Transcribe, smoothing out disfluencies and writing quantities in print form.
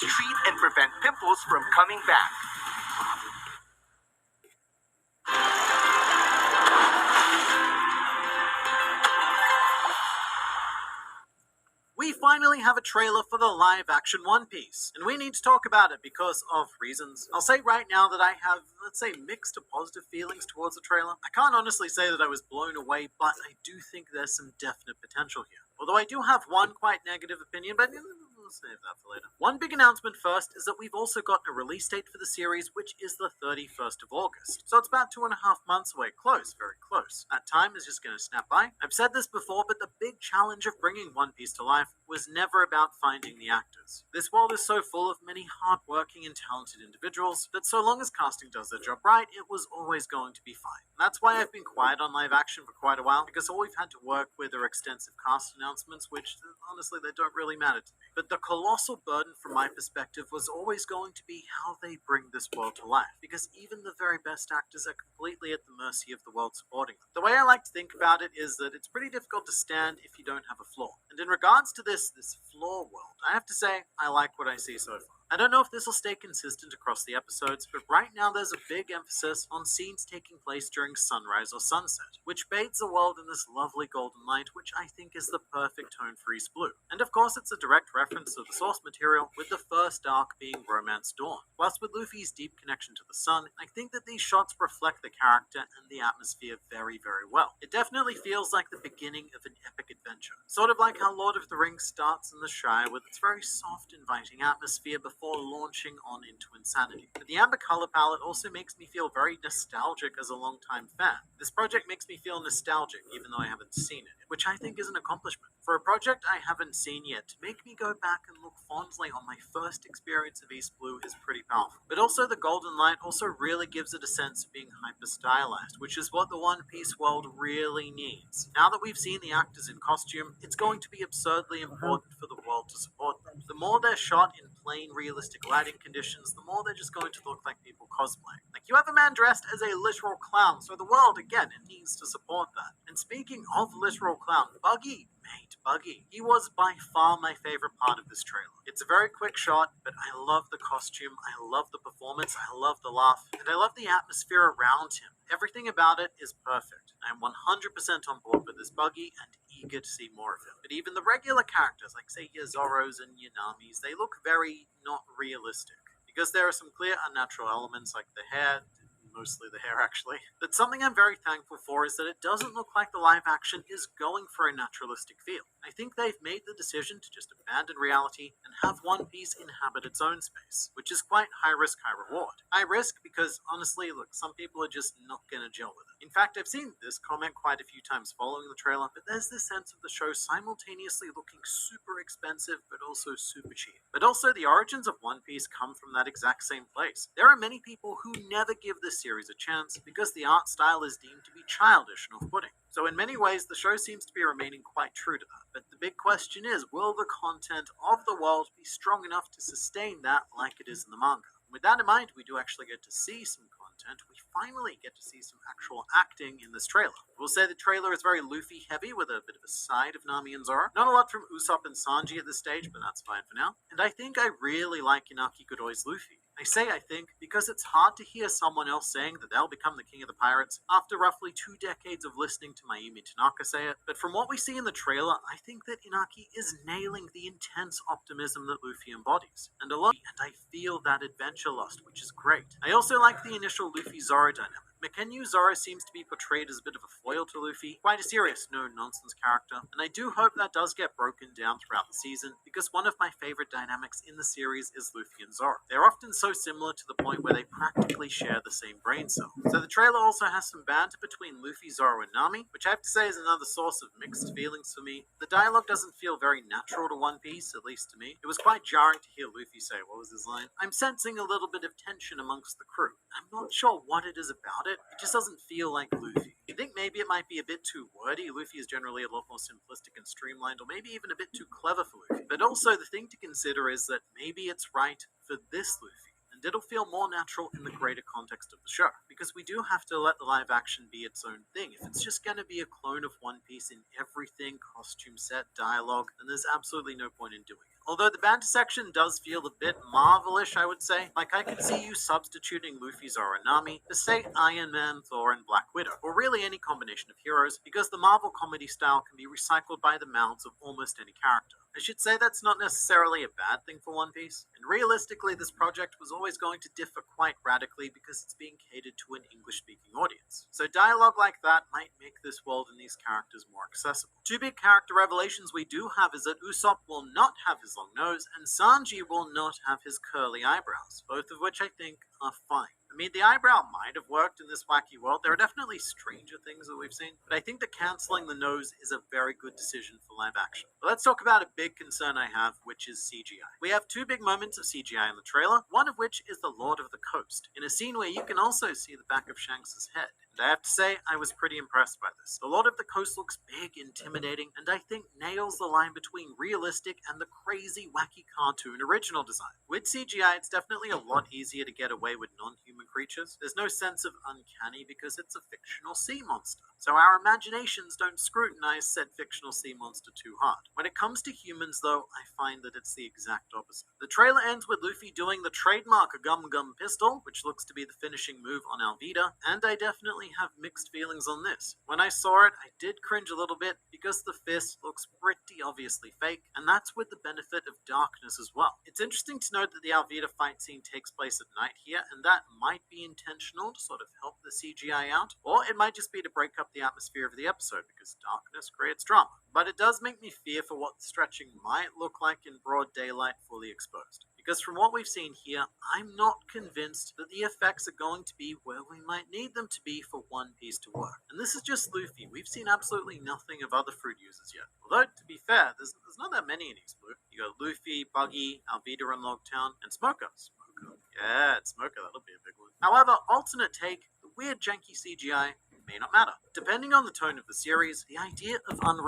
treat and prevent pimples from coming back. We finally have a trailer for the live-action One Piece, and we need to talk about it because of reasons. I'll say right now that I have, let's say, mixed to positive feelings towards the trailer. I can't honestly say that I was blown away, but I do think there's some definite potential here. Although I do have one quite negative opinion, but we'll save that for later. One big announcement first is that we've also gotten a release date for the series, which is the 31st of August. So it's about 2.5 months away. Close, very close. That time is just going to snap by. I've said this before, but the big challenge of bringing One Piece to life was never about finding the actors. This world is so full of many hard-working and talented individuals that so long as casting does their job right, it was always going to be fine. And that's why I've been quiet on live action for quite a while, because all we've had to work with are extensive cast announcements, which honestly they don't really matter to me. But the colossal burden from my perspective was always going to be how they bring this world to life, because even the very best actors are completely at the mercy of the world supporting them. The way I like to think about it is that it's pretty difficult to stand if you don't have a flaw. And in regards to this flaw world, I have to say I like what I see so far. I don't know if this will stay consistent across the episodes, but right now there's a big emphasis on scenes taking place during sunrise or sunset, which bathes the world in this lovely golden light, which I think is the perfect tone for East Blue. And of course it's a direct reference to the source material, with the first arc being Romance Dawn. Plus with Luffy's deep connection to the sun, I think that these shots reflect the character and the atmosphere very, very well. It definitely feels like the beginning of an epic adventure. Sort of like how Lord of the Rings starts in the Shire with its very soft, inviting atmosphere before launching on into insanity. But the amber color palette also makes me feel very nostalgic as a longtime fan. This project makes me feel nostalgic even though I haven't seen it, which I think is an accomplishment. For a project I haven't seen yet, to make me go back and look fondly on my first experience of East Blue is pretty powerful. But also the golden light also really gives it a sense of being hyper-stylized, which is what the One Piece world really needs. Now that we've seen the actors in costume, it's going to be absurdly important for the world to support them. The more they're shot in plain, realistic lighting conditions, the more they're just going to look like people cosplaying. Like, you have a man dressed as a literal clown, so the world, again, it needs to support that. And speaking of literal clown, Buggy, he was by far my favorite part of this trailer. It's a very quick shot, but I love the costume, I love the performance, I love the laugh, and I love the atmosphere around him. Everything about it is perfect. I'm 100% on board with this Buggy and eager to see more of him. But even the regular characters, like say your Zoros and your Namis, they look very not realistic. Because there are some clear unnatural elements like the hair, mostly the hair actually. But something I'm very thankful for is that it doesn't look like the live action is going for a naturalistic feel. I think they've made the decision to just abandon reality and have One Piece inhabit its own space, which is quite high risk, high reward. High risk because, honestly, look, some people are just not gonna gel with it. In fact, I've seen this comment quite a few times following the trailer, but there's this sense of the show simultaneously looking super expensive, but also super cheap. But also, the origins of One Piece come from that exact same place. There are many people who never give this series a chance because the art style is deemed to be childish and off-putting. So in many ways, the show seems to be remaining quite true to that. But the big question is, will the content of the world be strong enough to sustain that like it is in the manga? With that in mind, we do actually get to see some content. We finally get to see some actual acting in this trailer. We'll say the trailer is very Luffy heavy with a bit of a side of Nami and Zoro. Not a lot from Usopp and Sanji at this stage, but that's fine for now. And I think I really like Inaki Godoy's Luffy. I say I think because it's hard to hear someone else saying that they'll become the king of the pirates after roughly 2 decades of listening to Mayumi Tanaka say it. But from what we see in the trailer, I think that Inaki is nailing the intense optimism that Luffy embodies. And I feel that adventure lust, which is great. I also like the initial Luffy-Zoro dynamic. Makenyu Zoro seems to be portrayed as a bit of a foil to Luffy, quite a serious, no-nonsense character, and I do hope that does get broken down throughout the season, because one of my favorite dynamics in the series is Luffy and Zoro. They're often so similar to the point where they practically share the same brain cell. So the trailer also has some banter between Luffy, Zoro, and Nami, which I have to say is another source of mixed feelings for me. The dialogue doesn't feel very natural to One Piece, at least to me. It was quite jarring to hear Luffy say, what was his line? I'm sensing a little bit of tension amongst the crew. I'm not sure what it is about it. It just doesn't feel like Luffy. I think maybe it might be a bit too wordy. Luffy is generally a lot more simplistic and streamlined, or maybe even a bit too clever for Luffy. But also the thing to consider is that maybe it's right for this Luffy, and it'll feel more natural in the greater context of the show. Because we do have to let the live action be its own thing. If it's just going to be a clone of One Piece in everything, costume set, dialogue, then there's absolutely no point in doing it. Although the banter section does feel a bit Marvelish, I would say. Like, I could see you substituting Luffy's Aranami for, say, Iron Man, Thor, and Black Widow, or really any combination of heroes, because the Marvel comedy style can be recycled by the mouths of almost any character. I should say that's not necessarily a bad thing for One Piece, and realistically this project was always going to differ quite radically because it's being catered to an English-speaking audience. So dialogue like that might make this world and these characters more accessible. Two big character revelations we do have is that Usopp will not have his long nose, and Sanji will not have his curly eyebrows, both of which I think are fine. I mean, the eyebrow might have worked in this wacky world. There are definitely stranger things that we've seen, but I think that cancelling the nose is a very good decision for live action. But let's talk about a big concern I have, which is CGI. We have two big moments of CGI in the trailer, one of which is the Lord of the Coast, in a scene where you can also see the back of Shanks' head. And I have to say, I was pretty impressed by this. The Lord of the Coast looks big, intimidating, and I think nails the line between realistic and the crazy, wacky cartoon original design. With CGI, it's definitely a lot easier to get away with non-human creatures. There's no sense of uncanny because it's a fictional sea monster. So our imaginations don't scrutinize said fictional sea monster too hard. When it comes to humans, though, I find that it's the exact opposite. The trailer ends with Luffy doing the trademark Gum Gum pistol, which looks to be the finishing move on Alvida, and I definitely have mixed feelings on this. When I saw it, I did cringe a little bit because the fist looks pretty obviously fake, and that's with the benefit of darkness as well. It's interesting to note that the Alvida fight scene takes place at night here, and that might be intentional to sort of help the CGI out, or it might just be to break up the atmosphere of the episode because darkness creates drama. But it does make me fear for what the stretching might look like in broad daylight fully exposed. Because from what we've seen here, I'm not convinced that the effects are going to be where we might need them to be for One Piece to work. And this is just Luffy. We've seen absolutely nothing of other fruit users yet. Although, to be fair, there's not that many in East Blue. You got Luffy, Buggy, Alvida in Logtown, and Smoker. Yeah, it's Smoker, that'll be a big one. However, alternate take, the weird janky CGI may not matter. Depending on the tone of the series, the idea of unreal